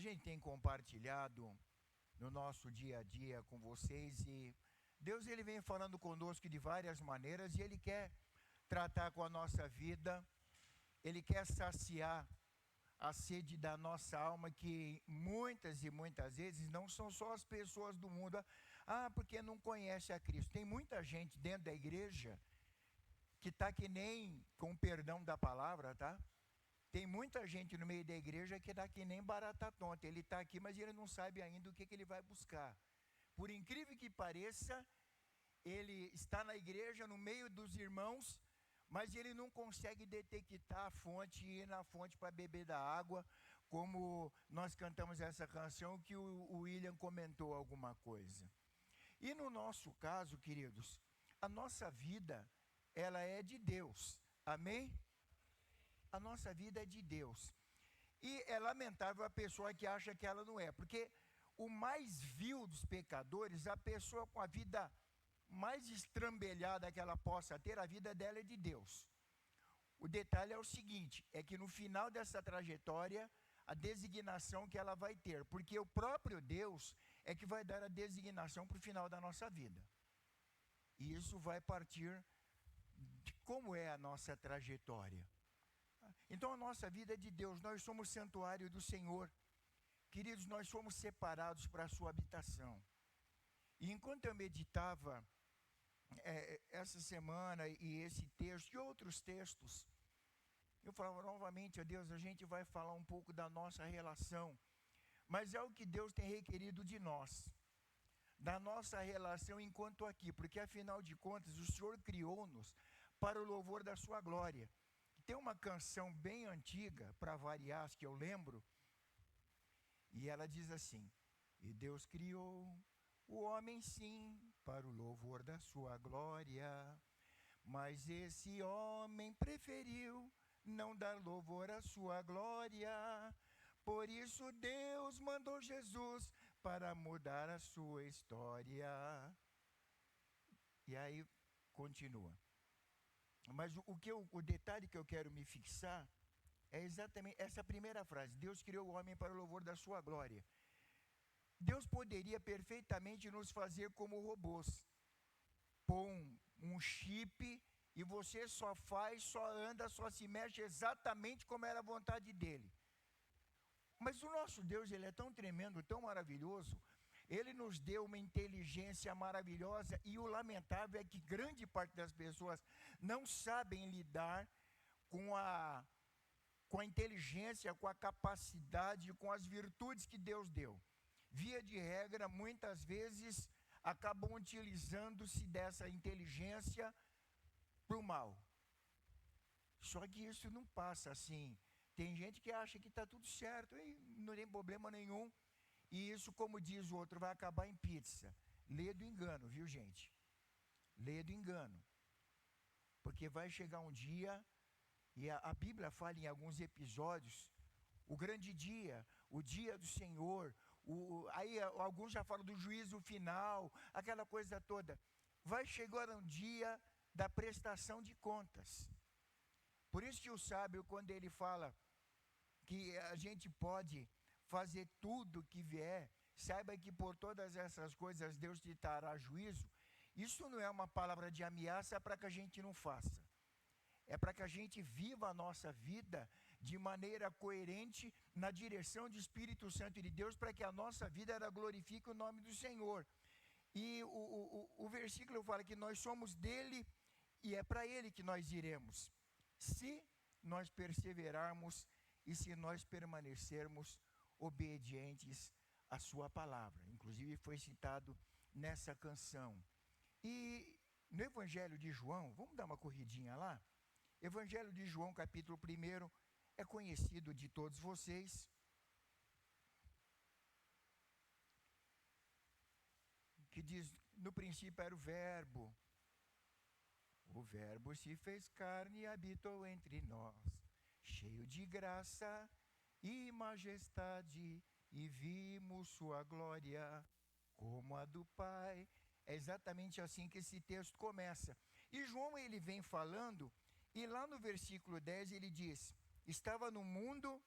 gente tem compartilhado no nosso dia a dia com vocês e Deus ele vem falando conosco de várias maneiras e Ele quer tratar com a nossa vida, Ele quer saciar a sede da nossa alma, que muitas e muitas vezes não são só as pessoas do mundo, porque não conhece a Cristo. Tem muita gente dentro da igreja que está que nem, com perdão da palavra, tá? Tem muita gente no meio da igreja que está que nem barata tonta. Ele está aqui, mas ele não sabe ainda o que ele vai buscar. Por incrível que pareça, ele está na igreja, no meio dos irmãos, mas ele não consegue detectar a fonte e ir na fonte para beber da água, como nós cantamos essa canção que o William comentou alguma coisa. E no nosso caso, queridos, a nossa vida, ela é de Deus, amém? A nossa vida é de Deus. E é lamentável a pessoa que acha que ela não é, porque o mais vil dos pecadores, a pessoa com a vida mais estrambelhada que ela possa ter, a vida dela é de Deus. O detalhe é o seguinte, é que no final dessa trajetória, a designação que ela vai ter, porque o próprio Deus é que vai dar a designação para o final da nossa vida. E isso vai partir de como é a nossa trajetória. Então a nossa vida é de Deus, nós somos santuário do Senhor. Queridos, nós somos separados para a sua habitação. E enquanto eu meditava essa semana e esse texto e outros textos, eu falava novamente a Deus, a gente vai falar um pouco da nossa relação, mas é o que Deus tem requerido de nós, da nossa relação enquanto aqui, porque afinal de contas o Senhor criou-nos para o louvor da sua glória. Tem uma canção bem antiga, para variar, que eu lembro, e ela diz assim: e Deus criou o homem sim, para o louvor da sua glória, mas esse homem preferiu não dar louvor à sua glória, por isso Deus mandou Jesus para mudar a sua história. E aí continua. Mas o detalhe que eu quero me fixar é exatamente essa primeira frase: Deus criou o homem para o louvor da sua glória. Deus poderia perfeitamente nos fazer como robôs, pôr um chip e você só faz, só anda, só se mexe exatamente como era a vontade dele. Mas o nosso Deus, ele é tão tremendo, tão maravilhoso, ele nos deu uma inteligência maravilhosa e o lamentável é que grande parte das pessoas não sabem lidar com a inteligência, com a capacidade, com as virtudes que Deus deu. Via de regra, muitas vezes, acabam utilizando-se dessa inteligência para o mal. Só que isso não passa assim. Tem gente que acha que está tudo certo, e não tem problema nenhum. E isso, como diz o outro, vai acabar em pizza. Lê do engano, viu, gente? Lê do engano. Porque vai chegar um dia, e a Bíblia fala em alguns episódios, o grande dia, o dia do Senhor, aí alguns já falam do juízo final, aquela coisa toda. Vai chegar um dia da prestação de contas. Por isso que o sábio, quando ele fala que a gente pode fazer tudo que vier, saiba que por todas essas coisas Deus te dará juízo. Isso não é uma palavra de ameaça para que a gente não faça. É para que a gente viva a nossa vida de maneira coerente na direção do Espírito Santo de Deus, para que a nossa vida ela glorifique o nome do Senhor. E o versículo fala que nós somos dele e é para ele que nós iremos, se nós perseverarmos e se nós permanecermos obedientes à sua palavra. Inclusive foi citado nessa canção. E no Evangelho de João, vamos dar uma corridinha lá? Evangelho de João, capítulo 1, é conhecido de todos vocês. Que diz, no princípio era o Verbo se fez carne e habitou entre nós, cheio de graça e majestade, e vimos sua glória como a do Pai. É exatamente assim que esse texto começa. E João ele vem falando, e lá no versículo 10 ele diz: estava no mundo,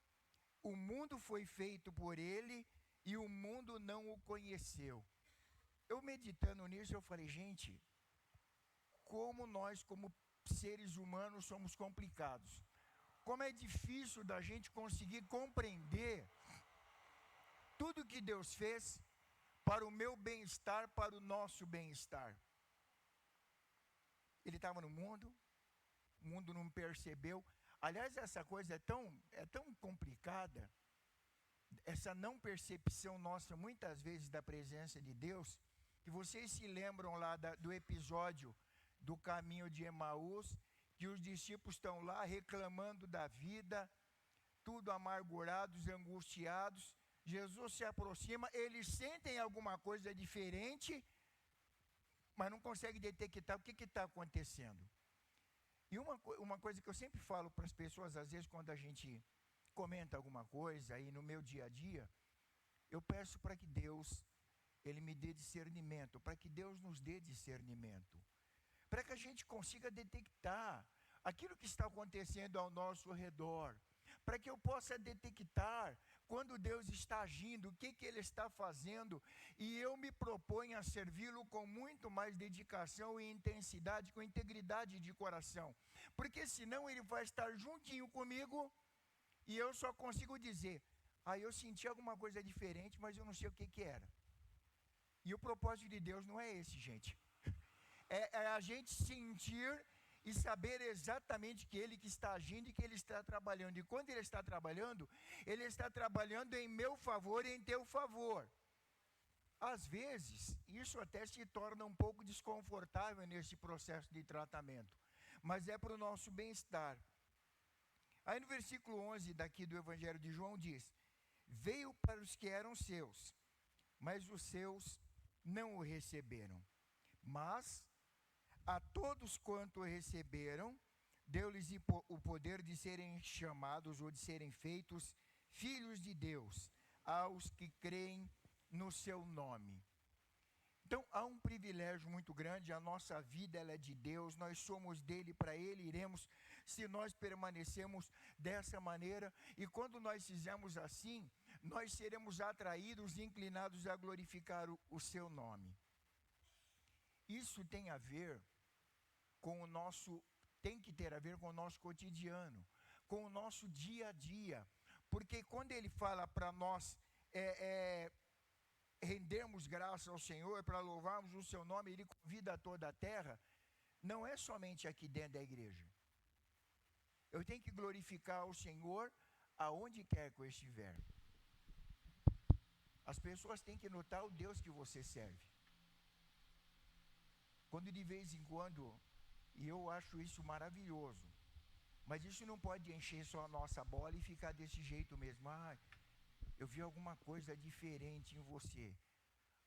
o mundo foi feito por ele e o mundo não o conheceu. Eu meditando nisso, eu falei, gente, como nós, como seres humanos, somos complicados. Como é difícil da gente conseguir compreender tudo que Deus fez para o meu bem-estar, para o nosso bem-estar. Ele estava no mundo, o mundo não percebeu. Aliás, essa coisa é tão complicada, essa não percepção nossa, muitas vezes, da presença de Deus, que vocês se lembram lá do episódio do caminho de Emaús, que os discípulos estão lá reclamando da vida, tudo amargurados, angustiados. Jesus se aproxima, eles sentem alguma coisa diferente, mas não conseguem detectar o que está acontecendo. E uma coisa que eu sempre falo para as pessoas, às vezes quando a gente comenta alguma coisa aí no meu dia a dia, eu peço para que Deus, Ele me dê discernimento, para que Deus nos dê discernimento, para que a gente consiga detectar aquilo que está acontecendo ao nosso redor, para que eu possa detectar quando Deus está agindo, o que Ele está fazendo, e eu me proponho a servi-lo com muito mais dedicação e intensidade, com integridade de coração, porque senão Ele vai estar juntinho comigo, e eu só consigo dizer, eu senti alguma coisa diferente, mas eu não sei o que era. E o propósito de Deus não é esse, gente. É a gente sentir e saber exatamente que Ele que está agindo e que Ele está trabalhando. E quando Ele está trabalhando em meu favor e em teu favor. Às vezes, isso até se torna um pouco desconfortável nesse processo de tratamento, mas é para o nosso bem-estar. Aí no versículo 11 daqui do Evangelho de João diz, veio para os que eram seus, mas os seus não o receberam. Mas a todos quanto o receberam, deu-lhes o poder de serem chamados ou de serem feitos filhos de Deus, aos que creem no seu nome. Então, há um privilégio muito grande, a nossa vida ela é de Deus, nós somos dele, para ele iremos, se nós permanecemos dessa maneira, e quando nós fizermos assim, nós seremos atraídos e inclinados a glorificar o seu nome. Isso tem a ver com o nosso, tem que ter a ver com o nosso cotidiano, com o nosso dia a dia, porque quando ele fala para nós rendermos graça ao Senhor, para louvarmos o seu nome, ele convida a toda a terra, não é somente aqui dentro da igreja. Eu tenho que glorificar o Senhor aonde quer que eu estiver. As pessoas têm que notar o Deus que você serve. Quando de vez em quando, e eu acho isso maravilhoso, mas isso não pode encher só a nossa bola e ficar desse jeito mesmo. Eu vi alguma coisa diferente em você.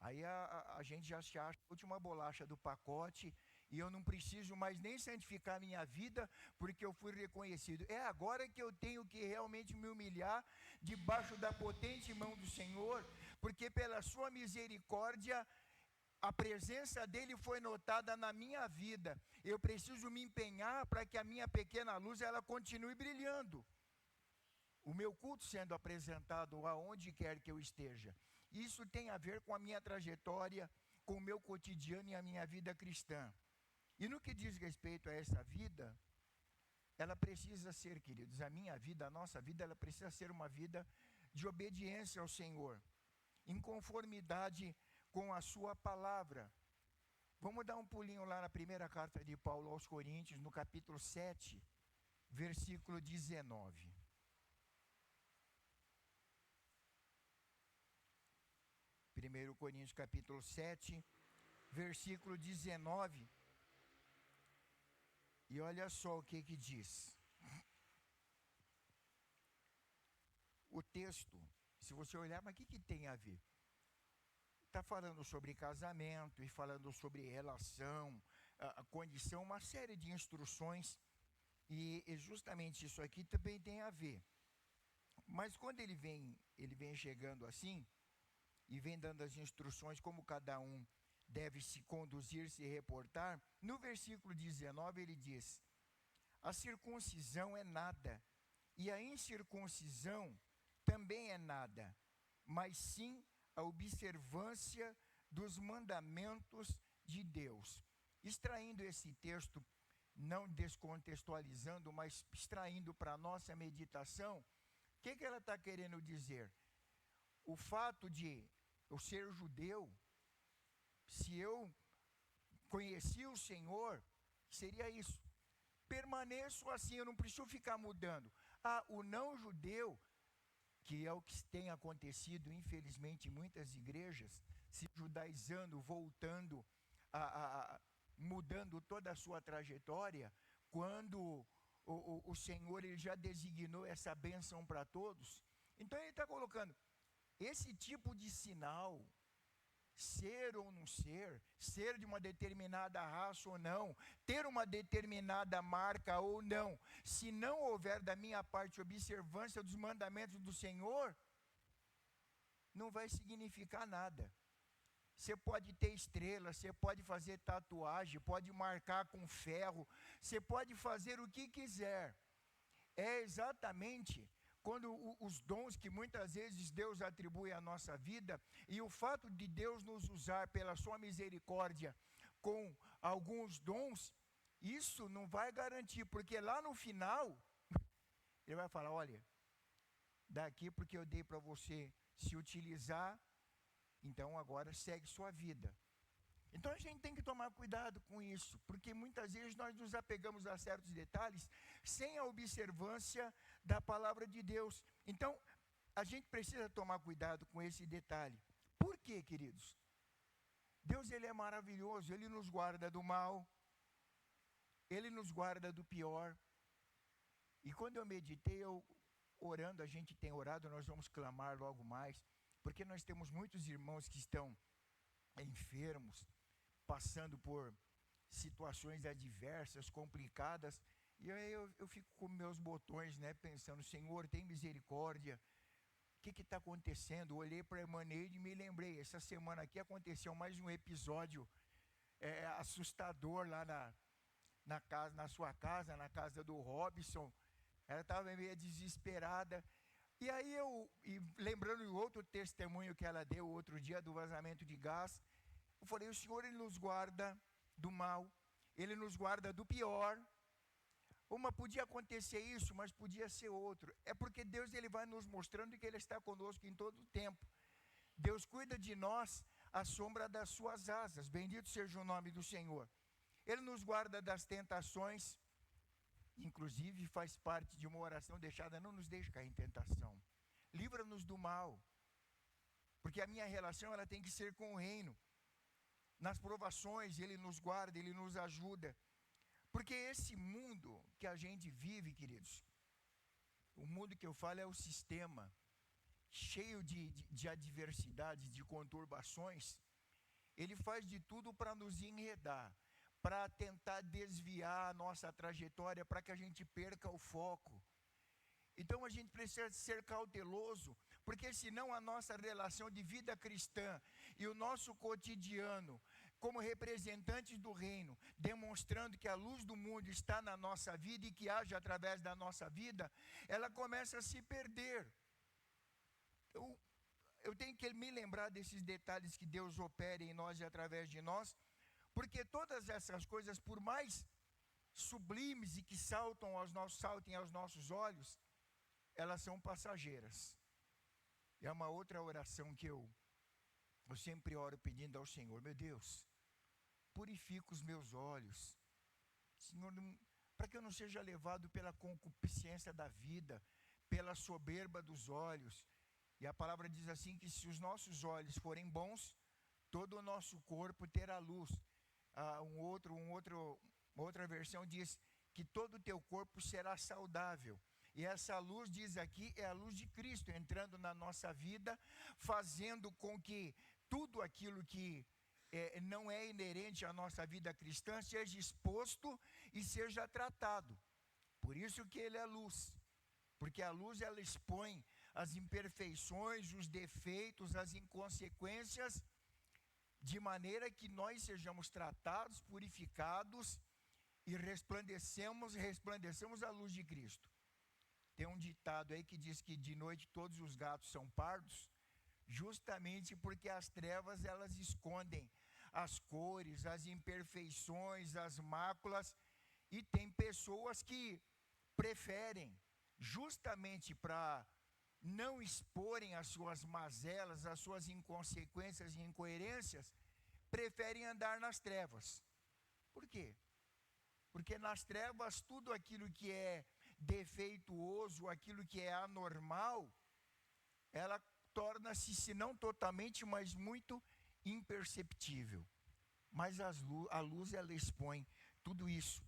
Aí a gente já se acha a última bolacha do pacote e eu não preciso mais nem santificar minha vida porque eu fui reconhecido. É agora que eu tenho que realmente me humilhar debaixo da potente mão do Senhor, porque pela sua misericórdia a presença dele foi notada na minha vida. Eu preciso me empenhar para que a minha pequena luz ela continue brilhando. O meu culto sendo apresentado aonde quer que eu esteja. Isso tem a ver com a minha trajetória, com o meu cotidiano e a minha vida cristã. E no que diz respeito a essa vida, ela precisa ser, queridos, a minha vida, a nossa vida, ela precisa ser uma vida de obediência ao Senhor, em conformidade com a sua palavra. Vamos dar um pulinho lá na primeira carta de Paulo aos Coríntios, no capítulo 7, versículo 19. 1 Coríntios capítulo 7, versículo 19. E olha só o que diz. O texto, se você olhar, mas o que tem a ver? Está falando sobre casamento e falando sobre relação, a condição, uma série de instruções. E justamente isso aqui também tem a ver. Mas quando ele vem chegando assim, e vem dando as instruções como cada um deve se conduzir, se reportar, no versículo 19 ele diz, a circuncisão é nada, e a incircuncisão também é nada, mas sim a observância dos mandamentos de Deus. Extraindo esse texto, não descontextualizando, mas extraindo para a nossa meditação, o que ela está querendo dizer? O fato de eu ser judeu, se eu conheci o Senhor, seria isso. Permaneço assim, eu não preciso ficar mudando. O não judeu, que é o que tem acontecido, infelizmente, em muitas igrejas, se judaizando, voltando, mudando toda a sua trajetória, quando o Senhor ele já designou essa bênção para todos. Então ele está colocando esse tipo de sinal, ser ou não ser de uma determinada raça ou não, ter uma determinada marca ou não, se não houver da minha parte observância dos mandamentos do Senhor, não vai significar nada. Você pode ter estrela, você pode fazer tatuagem, pode marcar com ferro, você pode fazer o que quiser. É exatamente quando os dons que muitas vezes Deus atribui à nossa vida, e o fato de Deus nos usar pela sua misericórdia com alguns dons, isso não vai garantir, porque lá no final, ele vai falar, olha, daqui porque eu dei para você se utilizar, então agora segue sua vida. Então a gente tem que tomar cuidado com isso, porque muitas vezes nós nos apegamos a certos detalhes sem a observância da palavra de Deus. Então a gente precisa tomar cuidado com esse detalhe. Por quê, queridos? Deus ele é maravilhoso, ele nos guarda do mal, ele nos guarda do pior. E quando eu meditei, orando, a gente tem orado, nós vamos clamar logo mais, porque nós temos muitos irmãos que estão enfermos, passando por situações adversas, complicadas, e aí eu fico com meus botões, né, pensando, Senhor, tem misericórdia, o que está acontecendo? Eu olhei para a irmã Neide e me lembrei, essa semana aqui aconteceu mais um episódio assustador lá na sua casa, na casa do Robson. Ela estava meio desesperada. E aí lembrando do outro testemunho que ela deu outro dia do vazamento de gás, eu falei, o Senhor ele nos guarda do mal, ele nos guarda do pior. Podia acontecer isso, mas podia ser outro. É porque Deus ele vai nos mostrando que ele está conosco em todo o tempo. Deus cuida de nós à sombra das suas asas. Bendito seja o nome do Senhor. Ele nos guarda das tentações. Inclusive faz parte de uma oração deixada, não nos deixe cair em tentação. Livra-nos do mal. Porque a minha relação ela tem que ser com o reino. Nas provações ele nos guarda, ele nos ajuda. Porque esse mundo que a gente vive, queridos, o mundo que eu falo é o sistema, cheio de adversidades, de conturbações, ele faz de tudo para nos enredar, para tentar desviar a nossa trajetória, para que a gente perca o foco. Então a gente precisa ser cauteloso, porque senão a nossa relação de vida cristã e o nosso cotidiano, como representantes do reino, demonstrando que a luz do mundo está na nossa vida e que age através da nossa vida, ela começa a se perder. Eu tenho que me lembrar desses detalhes que Deus opera em nós e através de nós, porque todas essas coisas, por mais sublimes e que saltem aos nossos olhos, elas são passageiras. É uma outra oração que eu sempre oro pedindo ao Senhor, meu Deus, purifica os meus olhos, Senhor, para que eu não seja levado pela concupiscência da vida, pela soberba dos olhos. E a palavra diz assim, que se os nossos olhos forem bons, todo o nosso corpo terá luz. Uma outra versão diz que todo o teu corpo será saudável. E essa luz, diz aqui, é a luz de Cristo entrando na nossa vida, fazendo com que tudo aquilo que não é inerente à nossa vida cristã seja exposto e seja tratado. Por isso que ele é luz, porque a luz ela expõe as imperfeições, os defeitos, as inconsequências, de maneira que nós sejamos tratados, purificados e resplandecemos a luz de Cristo. Tem um ditado aí que diz que de noite todos os gatos são pardos, justamente porque as trevas elas escondem as cores, as imperfeições, as máculas, e tem pessoas que preferem, justamente para não exporem as suas mazelas, as suas inconsequências e incoerências, preferem andar nas trevas. Por quê? Porque nas trevas tudo aquilo que é defeituoso, aquilo que é anormal, ela torna-se, se não totalmente, mas muito imperceptível. Mas a luz ela expõe tudo isso.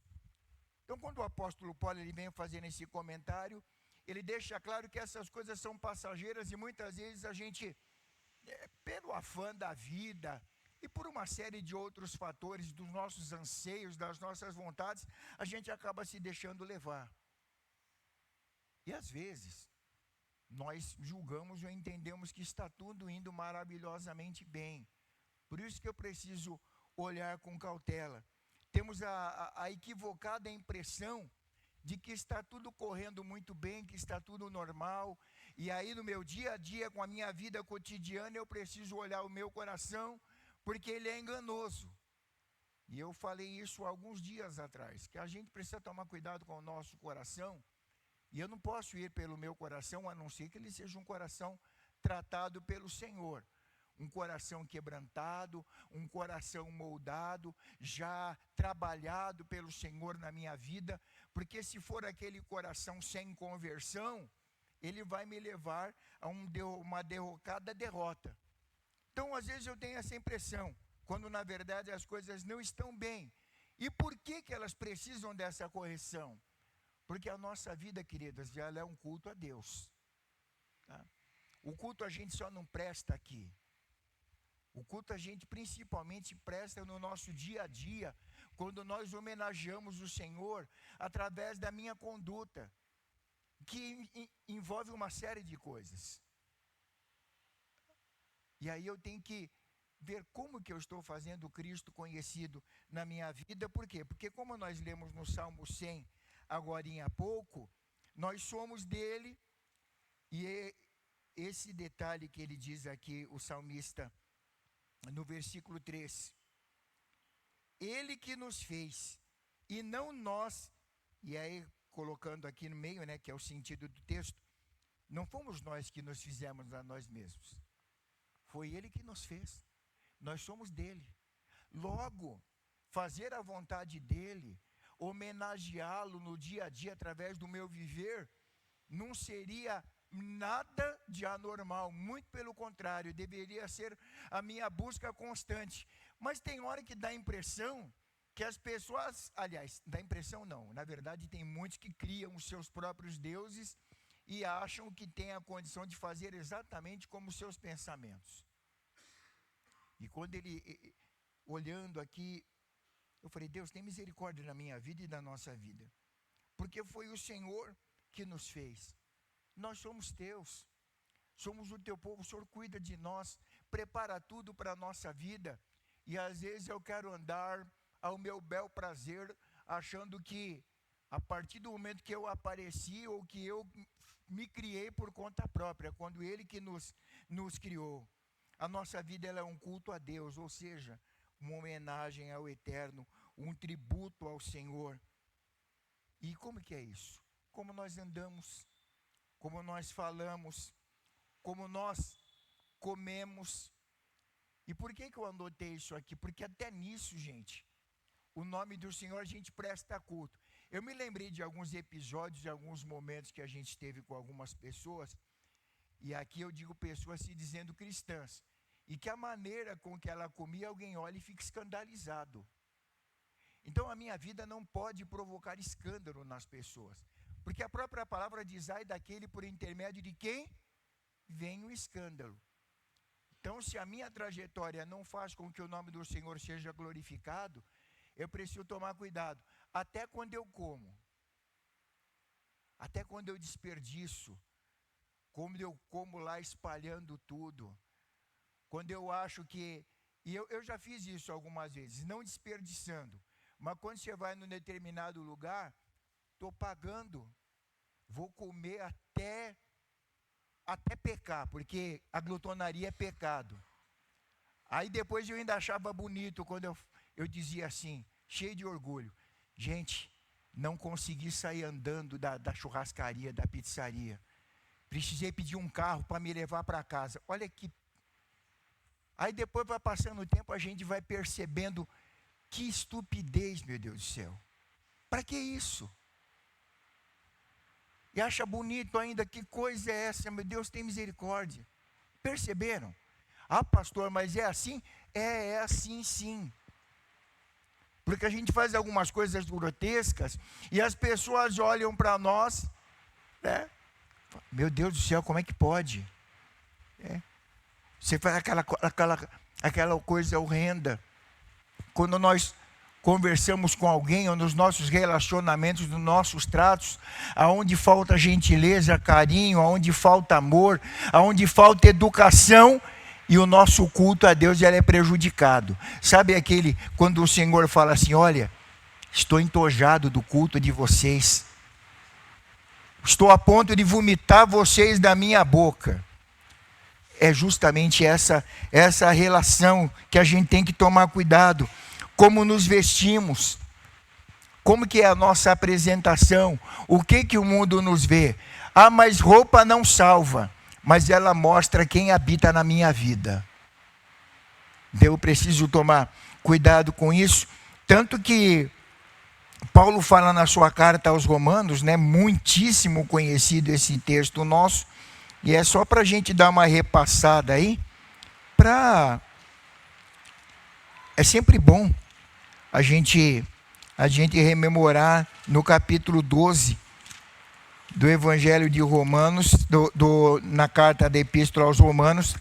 Então, quando o apóstolo Paulo ele vem fazendo esse comentário, ele deixa claro que essas coisas são passageiras e muitas vezes a gente, pelo afã da vida e por uma série de outros fatores, dos nossos anseios, das nossas vontades, a gente acaba se deixando levar. E às vezes, nós julgamos ou entendemos que está tudo indo maravilhosamente bem. Por isso que eu preciso olhar com cautela. Temos a equivocada impressão de que está tudo correndo muito bem, que está tudo normal, e aí no meu dia a dia, com a minha vida cotidiana, eu preciso olhar o meu coração, porque ele é enganoso. E eu falei isso alguns dias atrás, que a gente precisa tomar cuidado com o nosso coração, e eu não posso ir pelo meu coração, a não ser que ele seja um coração tratado pelo Senhor. Um coração quebrantado, um coração moldado, já trabalhado pelo Senhor na minha vida, porque se for aquele coração sem conversão, ele vai me levar a uma derrocada derrota. Então, às vezes eu tenho essa impressão, quando na verdade as coisas não estão bem. E por que elas precisam dessa correção? Porque a nossa vida, queridas, já é um culto a Deus. Tá? O culto a gente só não presta aqui. O culto a gente principalmente presta no nosso dia a dia, quando nós homenageamos o Senhor através da minha conduta, que envolve uma série de coisas. E aí eu tenho que ver como que eu estou fazendo Cristo conhecido na minha vida. Por quê? Porque como nós lemos no Salmo 100, agorinha há pouco, nós somos dele, e esse detalhe que ele diz aqui, o salmista, no versículo 3, ele que nos fez, e não nós, e aí colocando aqui no meio, né, que é o sentido do texto, não fomos nós que nos fizemos a nós mesmos, foi ele que nos fez, nós somos dele. Logo, fazer a vontade dele, homenageá-lo no dia a dia através do meu viver, não seria nada de anormal, muito pelo contrário, deveria ser a minha busca constante. Mas tem hora que dá a impressão que as pessoas, aliás, dá impressão não, na verdade tem muitos que criam os seus próprios deuses e acham que tem a condição de fazer exatamente como os seus pensamentos. E quando ele, olhando aqui, eu falei, Deus, tem misericórdia na minha vida e na nossa vida, porque foi o Senhor que nos fez. Nós somos teus, somos o teu povo, o Senhor cuida de nós, prepara tudo para a nossa vida, e às vezes eu quero andar ao meu bel prazer, achando que a partir do momento que eu apareci, ou que eu me criei por conta própria, quando Ele que nos criou, a nossa vida ela é um culto a Deus, ou seja, uma homenagem ao Eterno, um tributo ao Senhor. E como que é isso? Como nós andamos, como nós falamos, como nós comemos. E por que eu anotei isso aqui? Porque até nisso, gente, o nome do Senhor a gente presta culto. Eu me lembrei de alguns episódios, de alguns momentos que a gente teve com algumas pessoas, e aqui eu digo pessoas se dizendo cristãs, e que a maneira com que ela comia, alguém olha e fica escandalizado. Então a minha vida não pode provocar escândalo nas pessoas, porque a própria palavra diz, ai daquele por intermédio de quem vem o escândalo. Então, se a minha trajetória não faz com que o nome do Senhor seja glorificado, eu preciso tomar cuidado, até quando eu como, até quando eu desperdiço, quando eu como lá espalhando tudo, quando eu acho que, e eu já fiz isso algumas vezes, não desperdiçando, mas quando você vai num determinado lugar, estou pagando, vou comer até pecar, porque a glutonaria é pecado. Aí depois eu ainda achava bonito quando eu dizia assim, cheio de orgulho, gente, não consegui sair andando da churrascaria, da pizzaria. Precisei pedir um carro para me levar para casa. Olha que... Aí depois vai passando o tempo, a gente vai percebendo que estupidez, meu Deus do céu. Para que isso? E acha bonito ainda, que coisa é essa? Meu Deus, tem misericórdia. Perceberam? Ah, pastor, mas é assim? É assim sim. Porque a gente faz algumas coisas grotescas e as pessoas olham para nós, né? Meu Deus do céu, como é que pode? Você faz aquela coisa horrenda. Quando nós conversamos com alguém, ou nos nossos relacionamentos, nos nossos tratos, aonde falta gentileza, carinho, aonde falta amor, aonde falta educação, e o nosso culto a Deus ele é prejudicado. Sabe quando o Senhor fala assim, olha, estou entojado do culto de vocês, estou a ponto de vomitar vocês da minha boca. É justamente essa relação que a gente tem que tomar cuidado. Como nos vestimos, como que é a nossa apresentação, o que o mundo nos vê. Ah, mas roupa não salva, mas ela mostra quem habita na minha vida. Eu preciso tomar cuidado com isso, tanto que Paulo fala na sua carta aos Romanos, né, muitíssimo conhecido esse texto nosso, e é só para a gente dar uma repassada aí, é sempre bom a gente rememorar no capítulo 12 do Evangelho de Romanos, na carta da Epístola aos Romanos,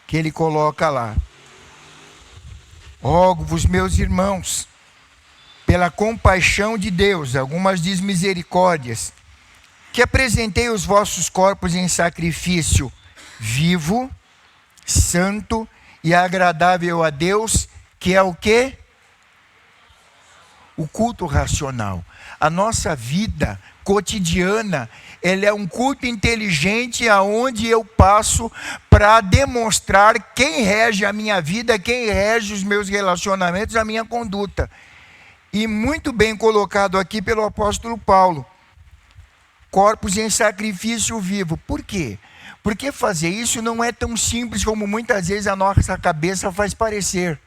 que ele coloca lá. Rogo-vos, meus irmãos, pela compaixão de Deus, algumas diz misericórdias, que apresentei os vossos corpos em sacrifício vivo, santo e agradável a Deus, que é o quê? O culto racional. A nossa vida cotidiana, ela é um culto inteligente aonde eu passo para demonstrar quem rege a minha vida, quem rege os meus relacionamentos, a minha conduta. E muito bem colocado aqui pelo apóstolo Paulo. Corpos em sacrifício vivo. Por quê? Porque fazer isso não é tão simples como muitas vezes a nossa cabeça faz parecer.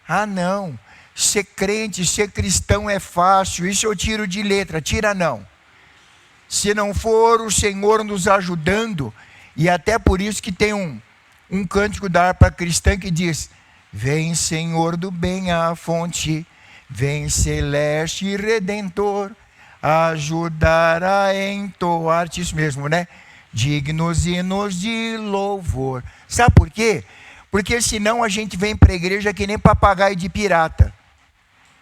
Ah, não, ser crente, ser cristão é fácil, isso eu tiro de letra. Tira não. Se não for o Senhor nos ajudando, e até por isso que tem um cântico da harpa cristã que diz: vem Senhor do bem à fonte, vem celeste e redentor, ajudar a entoar-te, isso mesmo, né? Dignos hinos de louvor. Sabe por quê? Porque senão a gente vem para a igreja que nem papagaio de pirata,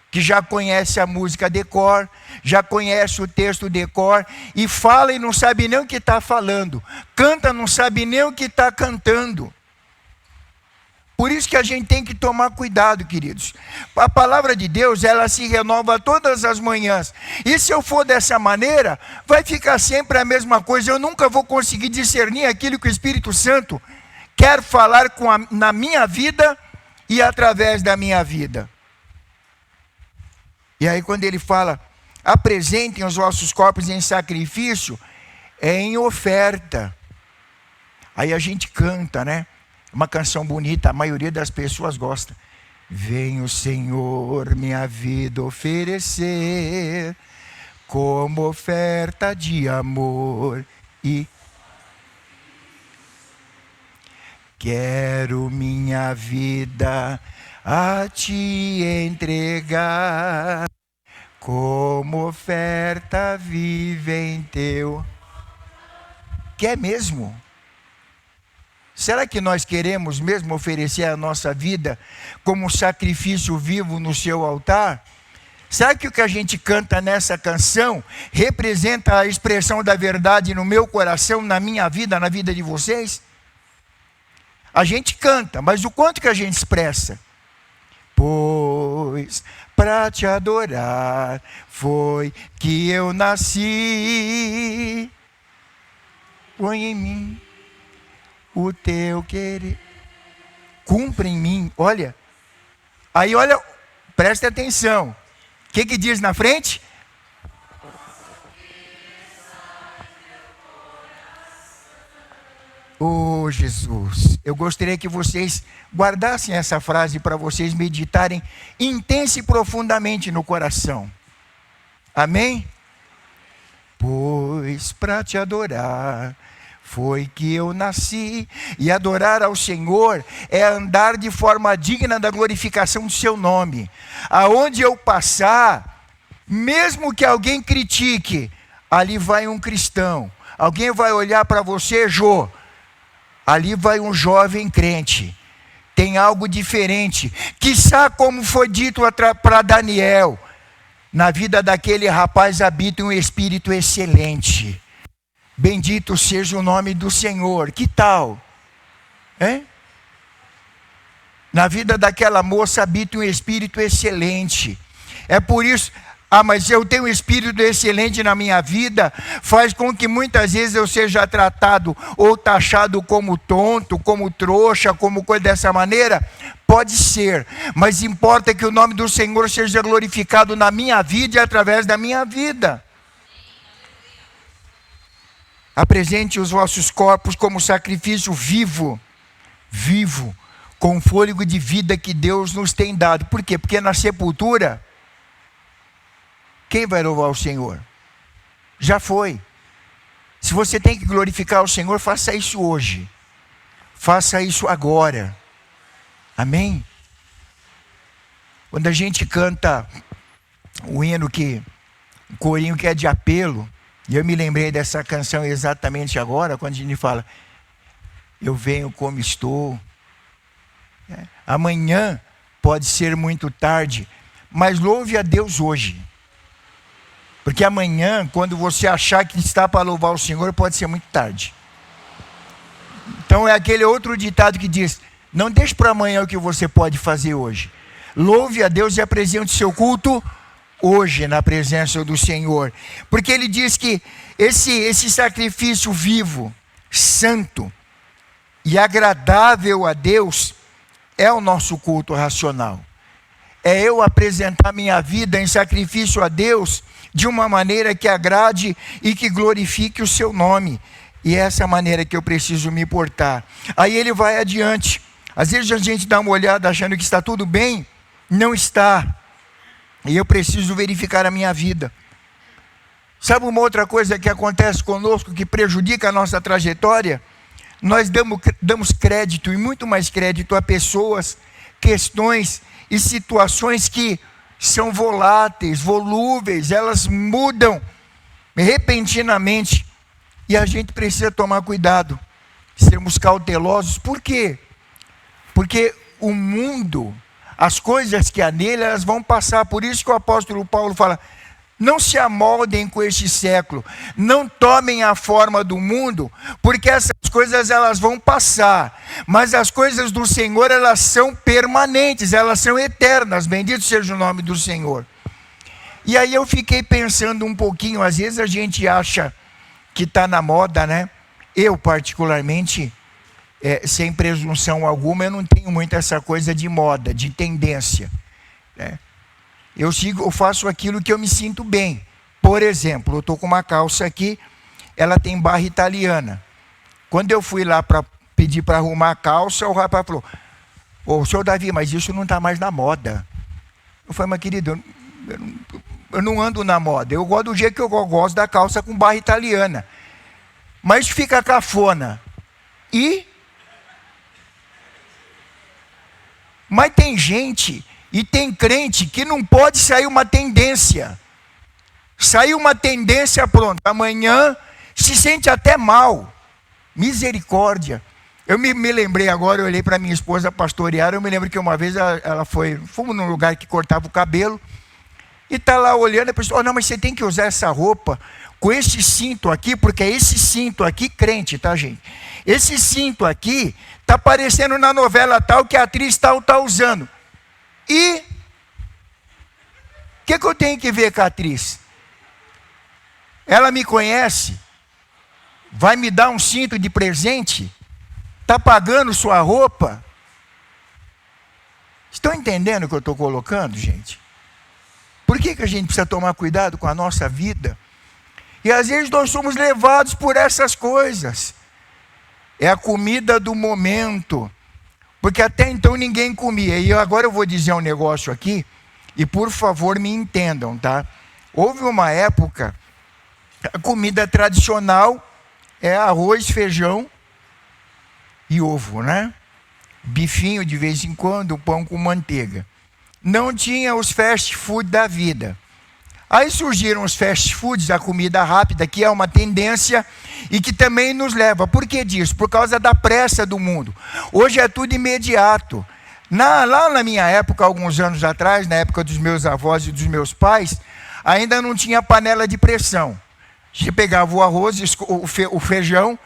que já conhece a música de cor, já conhece o texto de cor, e fala e não sabe nem o que está falando, canta, não sabe nem o que está cantando. Por isso que a gente tem que tomar cuidado, queridos. A palavra de Deus, ela se renova todas as manhãs. E se eu for dessa maneira, vai ficar sempre a mesma coisa. Eu nunca vou conseguir discernir aquilo que o Espírito Santo quer falar na minha vida e através da minha vida. E aí quando ele fala, apresentem os vossos corpos em sacrifício, é em oferta. Aí a gente canta, né? Uma canção bonita, a maioria das pessoas gosta. Vem o Senhor minha vida oferecer, como oferta de amor e quero minha vida a te entregar, como oferta viva em teu. Quer mesmo? Será que nós queremos mesmo oferecer a nossa vida como sacrifício vivo no seu altar? Será que o que a gente canta nessa canção representa a expressão da verdade no meu coração, na minha vida, na vida de vocês? A gente canta, mas o quanto que a gente expressa? pois para te adorar foi que eu nasci. Põe em mim o teu querer, cumpre em mim. Olha, aí olha, presta atenção. O que diz na frente? Oh, Jesus, eu gostaria que vocês guardassem essa frase para vocês meditarem intensa e profundamente no coração. Amém? Pois para te adorar foi que eu nasci. E adorar ao Senhor é andar de forma digna da glorificação do seu nome. Aonde eu passar, mesmo que alguém critique, ali vai um cristão. Alguém vai olhar para você, Jô, ali vai um jovem crente. Tem algo diferente. Quiçá, como foi dito para Daniel, na vida daquele rapaz habita um espírito excelente. Bendito seja o nome do Senhor. Que tal? Hein? Na vida daquela moça habita um espírito excelente. É por isso... mas eu tenho um espírito excelente na minha vida, faz com que muitas vezes eu seja tratado ou taxado como tonto, como trouxa, como coisa dessa maneira. Pode ser, mas importa que o nome do Senhor seja glorificado na minha vida e através da minha vida. Apresente os vossos corpos como sacrifício vivo, com o fôlego de vida que Deus nos tem dado. Por quê? Porque na sepultura, quem vai louvar o Senhor? Já foi. Se você tem que glorificar o Senhor, faça isso hoje. Faça isso agora. Amém? Quando a gente canta o hino um corinho que é de apelo, e eu me lembrei dessa canção exatamente agora, quando a gente fala, eu venho como estou. Amanhã pode ser muito tarde, mas louve a Deus hoje. Porque amanhã, quando você achar que está para louvar o Senhor, pode ser muito tarde. Então é aquele outro ditado que diz, não deixe para amanhã o que você pode fazer hoje. Louve a Deus e apresente o seu culto hoje na presença do Senhor. Porque ele diz que esse sacrifício vivo, santo e agradável a Deus é o nosso culto racional. É eu apresentar minha vida em sacrifício a Deus de uma maneira que agrade e que glorifique o seu nome. E é essa maneira que eu preciso me portar. Aí ele vai adiante. Às vezes a gente dá uma olhada achando que está tudo bem. Não está. E eu preciso verificar a minha vida. Sabe uma outra coisa que acontece conosco que prejudica a nossa trajetória? Nós damos crédito, e muito mais crédito, a pessoas, questões e situações que são voláteis, volúveis, elas mudam repentinamente. E a gente precisa tomar cuidado, sermos cautelosos. Por quê? Porque o mundo, as coisas que há nele, elas vão passar. Por isso que o apóstolo Paulo fala, não se amoldem com este século, não tomem a forma do mundo, porque essas coisas elas vão passar, mas as coisas do Senhor elas são permanentes, elas são eternas, bendito seja o nome do Senhor. E aí eu fiquei pensando um pouquinho, às vezes a gente acha que está na moda, né? Eu particularmente, sem presunção alguma, eu não tenho muito essa coisa de moda, de tendência, né? Eu faço aquilo que eu me sinto bem. Por exemplo, eu estou com uma calça aqui, ela tem barra italiana. Quando eu fui lá para pedir para arrumar a calça, o rapaz falou, ô, senhor Davi, mas isso não está mais na moda. Eu falei, mas querido, eu não ando na moda. Eu gosto do jeito que eu gosto da calça com barra italiana. Mas fica cafona. Mas tem gente... E tem crente que não pode sair uma tendência. Saiu uma tendência, pronto. Amanhã se sente até mal. Misericórdia. Eu me lembrei agora, eu olhei para minha esposa pastorear. Eu me lembro que uma vez fomos num lugar que cortava o cabelo. E está lá olhando, a pessoa, não, mas você tem que usar essa roupa com esse cinto aqui, porque é esse cinto aqui, crente, tá, gente? Esse cinto aqui está aparecendo na novela tal que a atriz tal está usando. E o que eu tenho que ver com a atriz? Ela me conhece? Vai me dar um cinto de presente? Está pagando sua roupa? Estão entendendo o que eu estou colocando, gente? Por que a gente precisa tomar cuidado com a nossa vida? E às vezes nós somos levados por essas coisas. É a comida do momento. Porque até então ninguém comia. E agora eu vou dizer um negócio aqui, e por favor me entendam, tá? Houve uma época, a comida tradicional é arroz, feijão e ovo, né? Bifinho de vez em quando, pão com manteiga. Não tinha os fast food da vida. Aí surgiram os fast foods, a comida rápida, que é uma tendência e que também nos leva. Por que disso? Por causa da pressa do mundo. Hoje é tudo imediato. Lá na minha época, alguns anos atrás, na época dos meus avós e dos meus pais, ainda não tinha panela de pressão. Você pegava o arroz, o feijão,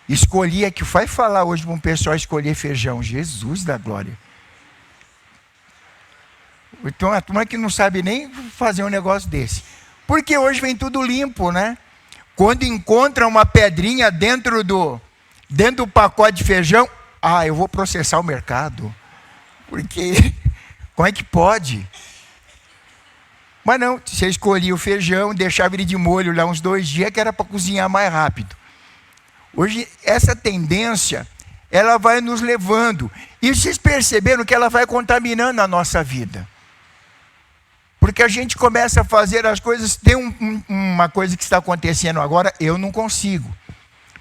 escolhia, que vai falar hoje para um pessoal escolher feijão. Jesus da glória. Então a turma que não sabe nem fazer um negócio desse. Porque hoje vem tudo limpo, né? Quando encontra uma pedrinha dentro do pacote de feijão, eu vou processar o mercado. Porque como é que pode? Mas não, você escolhia o feijão, deixava ele de molho lá uns 2 dias, que era para cozinhar mais rápido. Hoje essa tendência, ela vai nos levando. E vocês perceberam que ela vai contaminando a nossa vida. Porque a gente começa a fazer as coisas. Tem uma coisa que está acontecendo agora, eu não consigo.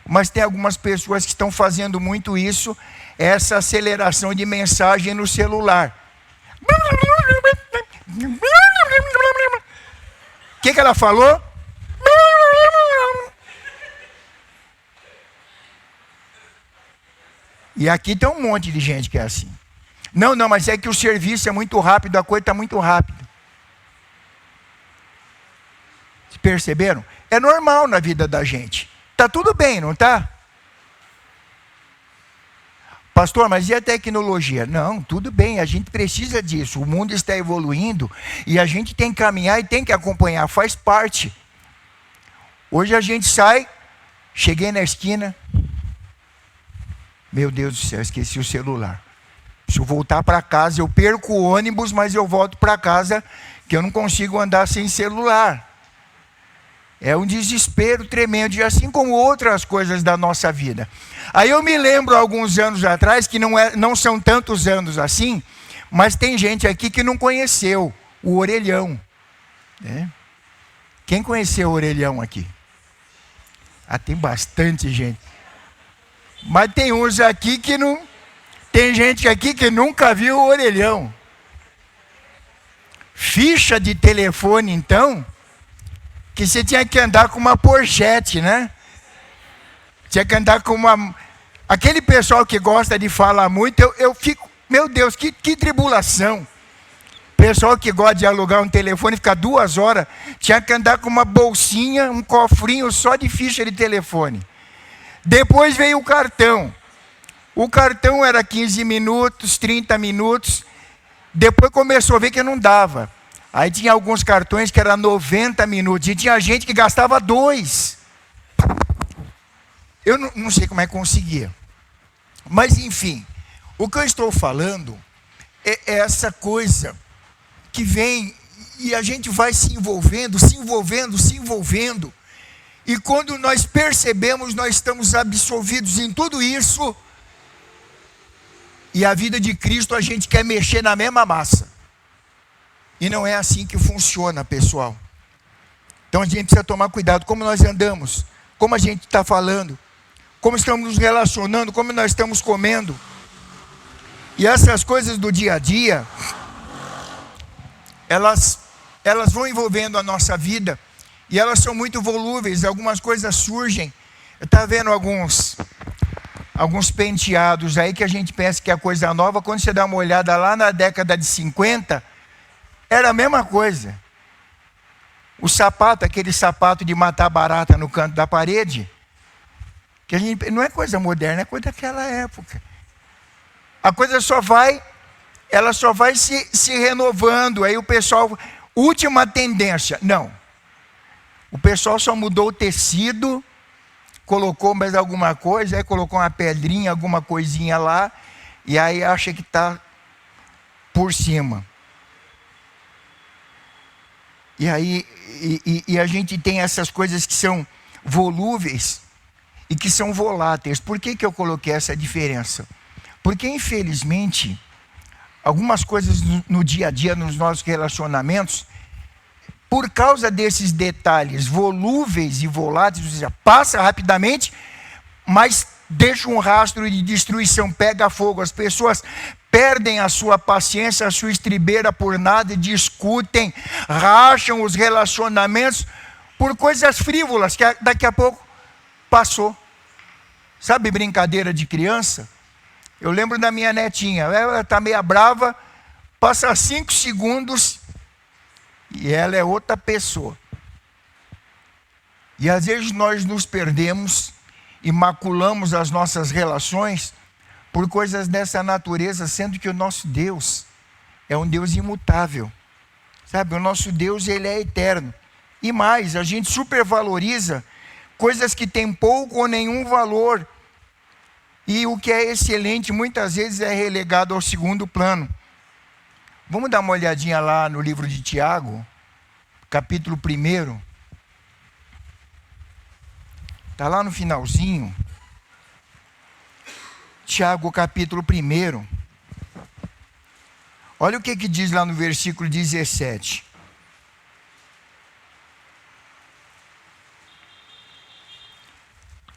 Mas tem algumas pessoas que estão fazendo muito isso, essa aceleração de mensagem no celular. O que ela falou? E aqui tem um monte de gente que é assim. Não, mas é que o serviço é muito rápido, a coisa está muito rápida. Perceberam? É normal na vida da gente. Está tudo bem, não está? Pastor, mas e a tecnologia? Não, tudo bem, a gente precisa disso. O mundo está evoluindo e a gente tem que caminhar e tem que acompanhar, faz parte. Hoje a gente sai, cheguei na esquina, meu Deus do céu, esqueci o celular. Se eu voltar para casa, eu perco o ônibus, mas eu volto para casa, que eu não consigo andar sem celular. É um desespero tremendo, e assim como outras coisas da nossa vida. Aí eu me lembro, alguns anos atrás, que não são tantos anos assim, mas tem gente aqui que não conheceu o orelhão. Né? Quem conheceu o orelhão aqui? Tem bastante gente. Mas tem uns aqui que não... Tem gente aqui que nunca viu o orelhão. Ficha de telefone, então... que você tinha que andar com uma pochete, né? Tinha que andar com uma... Aquele pessoal que gosta de falar muito, eu fico... Meu Deus, que tribulação. Pessoal que gosta de alugar um telefone, ficar 2 horas, tinha que andar com uma bolsinha, um cofrinho só de ficha de telefone. Depois veio o cartão. O cartão era 15 minutos, 30 minutos. Depois começou a ver que não dava. Aí tinha alguns cartões que eram 90 minutos. E tinha gente que gastava 2. Eu não sei como é que conseguia. Mas enfim, o que eu estou falando é essa coisa que vem e a gente vai se envolvendo. E quando nós percebemos, nós estamos absorvidos em tudo isso. E a vida de Cristo, a gente quer mexer na mesma massa. E não é assim que funciona, pessoal. Então a gente precisa tomar cuidado. Como nós andamos, como a gente está falando, como estamos nos relacionando, como nós estamos comendo. E essas coisas do dia a dia, elas vão envolvendo a nossa vida. E elas são muito volúveis, algumas coisas surgem. Eu estava vendo alguns penteados aí que a gente pensa que é coisa nova. Quando você dá uma olhada lá na década de 50, era a mesma coisa. O sapato, aquele sapato de matar barata no canto da parede, que a gente, não é coisa moderna, é coisa daquela época. A coisa só vai ela só vai se renovando. Aí o pessoal, última tendência, não. O pessoal só mudou o tecido, colocou mais alguma coisa, aí colocou uma pedrinha, alguma coisinha lá, e aí acha que está por cima. E aí e a gente tem essas coisas que são volúveis e que são voláteis. Por que eu coloquei essa diferença? Porque, infelizmente, algumas coisas no dia a dia, nos nossos relacionamentos, por causa desses detalhes volúveis e voláteis, ou seja, passa rapidamente, mas deixa um rastro de destruição, pega fogo. As pessoas perdem a sua paciência, a sua estribeira por nada, discutem, racham os relacionamentos por coisas frívolas, que daqui a pouco passou. Sabe brincadeira de criança? Eu lembro da minha netinha, ela está meio brava, passa 5 segundos e ela é outra pessoa. E às vezes nós nos perdemos e maculamos as nossas relações por coisas dessa natureza, sendo que o nosso Deus é um Deus imutável. Sabe, o nosso Deus, ele é eterno. E mais, a gente supervaloriza coisas que têm pouco ou nenhum valor. E o que é excelente, muitas vezes é relegado ao segundo plano. Vamos dar uma olhadinha lá no livro de Tiago, capítulo 1. Está lá no finalzinho. Tiago, capítulo 1. Olha o que diz lá no versículo 17.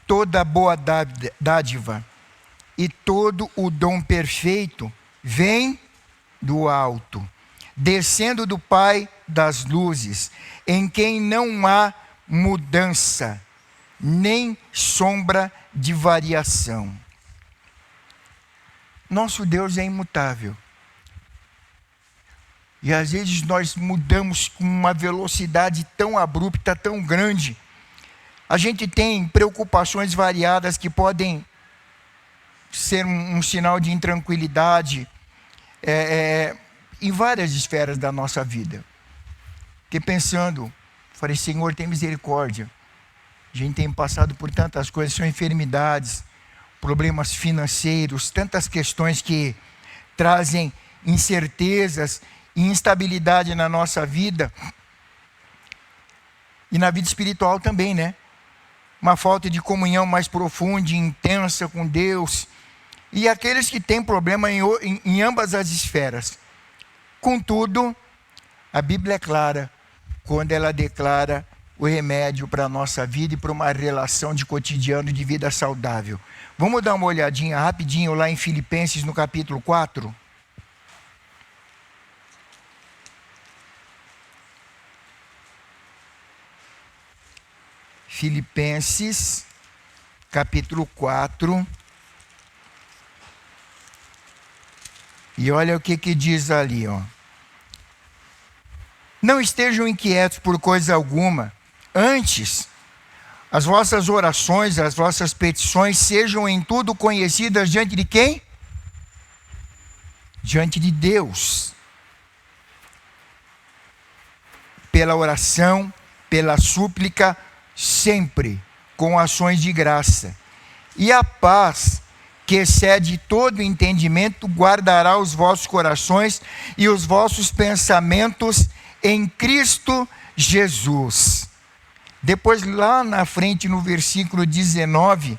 Toda boa dádiva e todo o dom perfeito vem do alto, descendo do Pai das luzes, em quem não há mudança, nem sombra de variação. Nosso Deus é imutável. E às vezes nós mudamos com uma velocidade tão abrupta, tão grande. A gente tem preocupações variadas que podem ser um sinal de intranquilidade em várias esferas da nossa vida. Fiquei pensando, falei, Senhor, tem misericórdia. A gente tem passado por tantas coisas, são enfermidades, problemas financeiros, tantas questões que trazem incertezas e instabilidade na nossa vida. E na vida espiritual também, né? Uma falta de comunhão mais profunda e intensa com Deus. E aqueles que têm problema em ambas as esferas. Contudo, a Bíblia é clara quando ela declara o remédio para a nossa vida e para uma relação de cotidiano de vida saudável. Vamos dar uma olhadinha rapidinho lá em Filipenses, no capítulo 4. Filipenses, capítulo 4. E olha o que diz ali, ó. Não estejam inquietos por coisa alguma. Antes, as vossas orações, as vossas petições sejam em tudo conhecidas diante de quem? Diante de Deus. Pela oração, pela súplica, sempre com ações de graça. E a paz, que excede todo entendimento, guardará os vossos corações e os vossos pensamentos em Cristo Jesus. Depois, lá na frente, no versículo 19,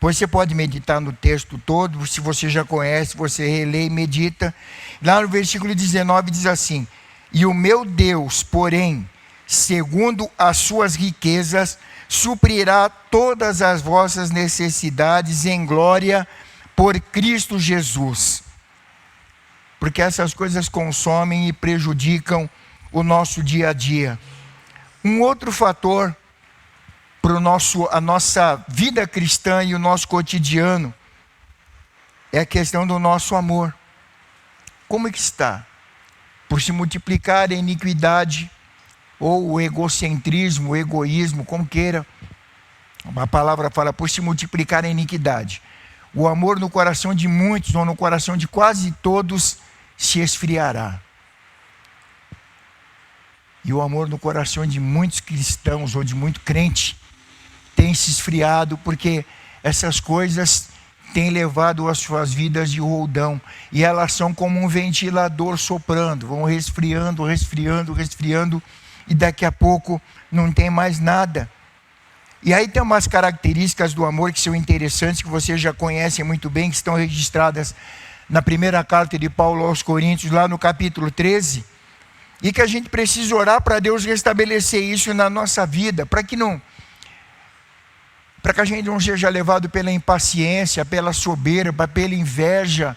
você pode meditar no texto todo, se você já conhece, você relê e medita. Lá no versículo 19 diz assim: e o meu Deus, porém, segundo as suas riquezas, suprirá todas as vossas necessidades em glória por Cristo Jesus. Porque essas coisas consomem e prejudicam o nosso dia a dia. Um outro fator para a nossa vida cristã e o nosso cotidiano é a questão do nosso amor. Como é que está? Por se multiplicar a iniquidade, ou o egocentrismo, o egoísmo, como queira. A palavra fala por se multiplicar a iniquidade. o amor no coração de muitos, ou no coração de quase todos, se esfriará. E o amor no coração de muitos cristãos, ou de muito crente, tem se esfriado, porque essas coisas têm levado as suas vidas de roldão, e elas são como um ventilador soprando, vão resfriando, resfriando, resfriando, e daqui a pouco não tem mais nada. E aí tem umas características do amor que são interessantes, que vocês já conhecem muito bem, que estão registradas na primeira carta de Paulo aos Coríntios, lá no capítulo 13, e que a gente precisa orar para Deus restabelecer isso na nossa vida, para que a gente não seja levado pela impaciência, pela soberba, pela inveja,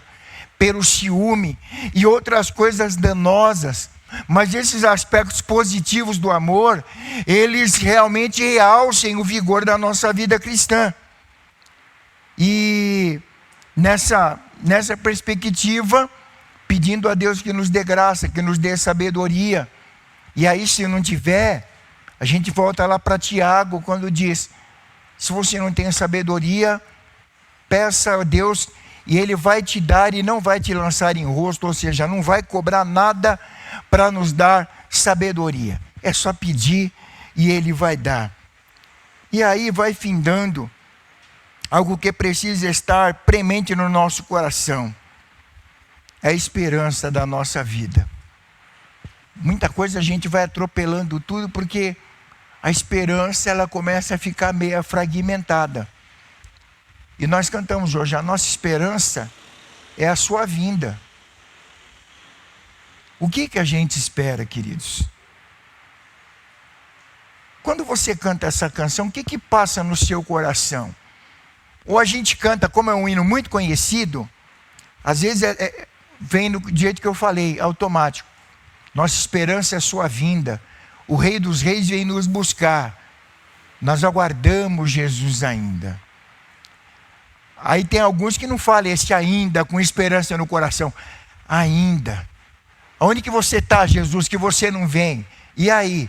pelo ciúme e outras coisas danosas. Mas esses aspectos positivos do amor, eles realmente realcem o vigor da nossa vida cristã. E nessa perspectiva, pedindo a Deus que nos dê graça, que nos dê sabedoria. E aí, se não tiver, a gente volta lá para Tiago, quando diz: se você não tem sabedoria, peça a Deus e Ele vai te dar e não vai te lançar em rosto, ou seja, não vai cobrar nada para nos dar sabedoria. É só pedir e Ele vai dar. E aí vai findando algo que precisa estar premente no nosso coração. É a esperança da nossa vida. Muita coisa a gente vai atropelando tudo, porque a esperança, ela começa a ficar meio fragmentada. E nós cantamos hoje: a nossa esperança é a sua vinda. O que a gente espera, queridos? Quando você canta essa canção, o que passa no seu coração? Ou a gente canta, como é um hino muito conhecido, às vezes vem do jeito que eu falei, automático. Nossa esperança é a sua vinda. O Rei dos Reis vem nos buscar. Nós aguardamos Jesus ainda. Aí tem alguns que não falam esse ainda, com esperança no coração. Ainda. Onde que você está, Jesus, que você não vem? E aí?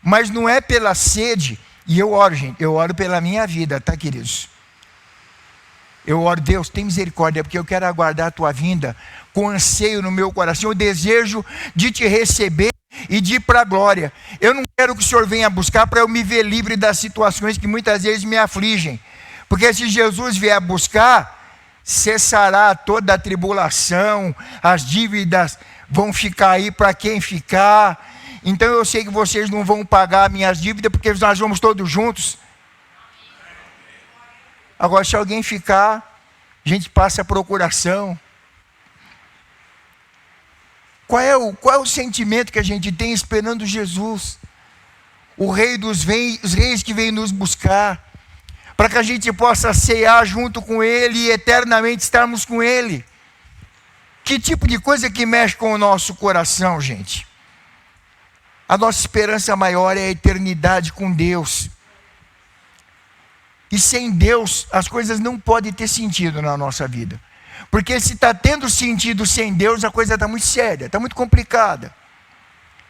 Mas não é pela sede. E eu oro, gente, eu oro pela minha vida, tá, queridos? Eu oro: Deus, tem misericórdia, porque eu quero aguardar a tua vinda com anseio no meu coração, o desejo de te receber e de ir para a glória. Eu não quero que o Senhor venha buscar para eu me ver livre das situações que muitas vezes me afligem. Porque se Jesus vier buscar, cessará toda a tribulação, as dívidas vão ficar aí para quem ficar. Então eu sei que vocês não vão pagar minhas dívidas, porque nós vamos todos juntos. Agora, se alguém ficar, a gente passa a procuração. Qual é o sentimento que a gente tem esperando Jesus? O Rei dos Reis que vem nos buscar, para que a gente possa cear junto com Ele e eternamente estarmos com Ele. Que tipo de coisa que mexe com o nosso coração, gente? A nossa esperança maior é a eternidade com Deus. E sem Deus, as coisas não podem ter sentido na nossa vida. Porque se está tendo sentido sem Deus, a coisa está muito séria, está muito complicada.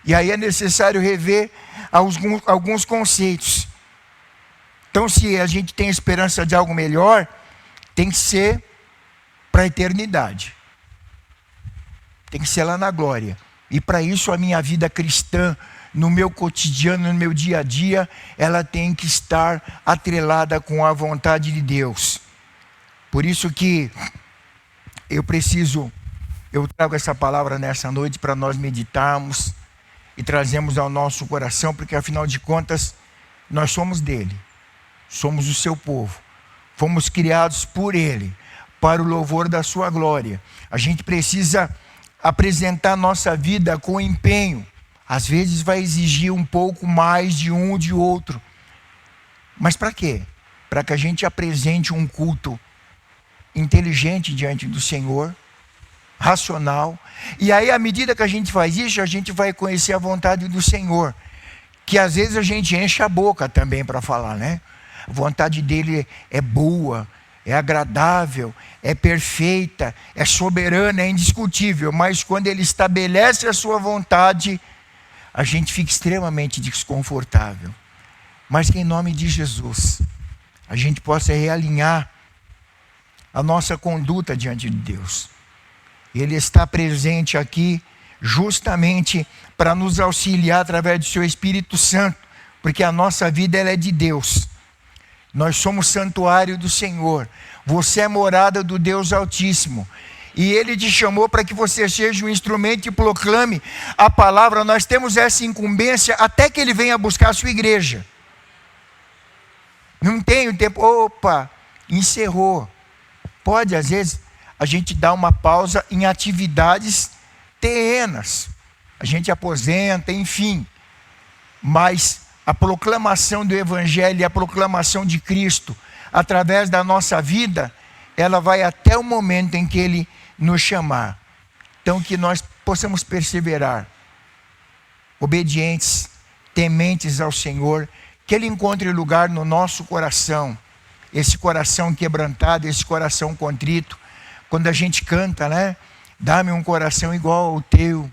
E aí é necessário rever alguns conceitos. Então, se a gente tem esperança de algo melhor, tem que ser para a eternidade. Tem que ser lá na glória. E para isso a minha vida cristã, no meu cotidiano, no meu dia a dia, ela tem que estar atrelada com a vontade de Deus. Por isso que eu trago essa palavra nessa noite para nós meditarmos e trazemos ao nosso coração, porque afinal de contas, nós somos dele, somos o seu povo, fomos criados por ele, para o louvor da sua glória. A gente precisa apresentar nossa vida com empenho. Às vezes vai exigir um pouco mais de um ou de outro. Mas para quê? Para que a gente apresente um culto inteligente diante do Senhor, racional. E aí, à medida que a gente faz isso, a gente vai conhecer a vontade do Senhor. Que às vezes a gente enche a boca também para falar, né? A vontade dele é boa, é agradável, é perfeita, é soberana, é indiscutível. Mas quando ele estabelece a sua vontade, a gente fica extremamente desconfortável. Mas que em nome de Jesus, a gente possa realinhar a nossa conduta diante de Deus. Ele está presente aqui justamente para nos auxiliar através do seu Espírito Santo, porque a nossa vida ela é de Deus. Nós somos santuário do Senhor. Você é morada do Deus Altíssimo. E Ele te chamou para que você seja um instrumento e proclame a palavra. Nós temos essa incumbência até que Ele venha buscar a sua igreja. Não tem o tempo, opa, encerrou. Pode, às vezes, a gente dar uma pausa em atividades terrenas. A gente aposenta, enfim. Mas a proclamação do Evangelho e a proclamação de Cristo, através da nossa vida, ela vai até o momento em que Ele nos chamar. Então, que nós possamos perseverar, obedientes, tementes ao Senhor, que Ele encontre lugar no nosso coração, esse coração quebrantado, esse coração contrito. Quando a gente canta, né? Dá-me um coração igual ao teu,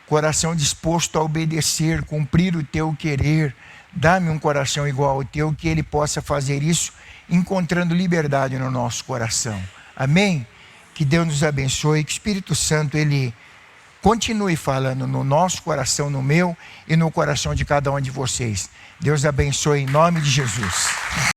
coração disposto a obedecer, cumprir o teu querer. Dá-me um coração igual ao teu, que Ele possa fazer isso, encontrando liberdade no nosso coração. Amém? Que Deus nos abençoe, que o Espírito Santo, Ele continue falando no nosso coração, no meu e no coração de cada um de vocês. Deus abençoe em nome de Jesus.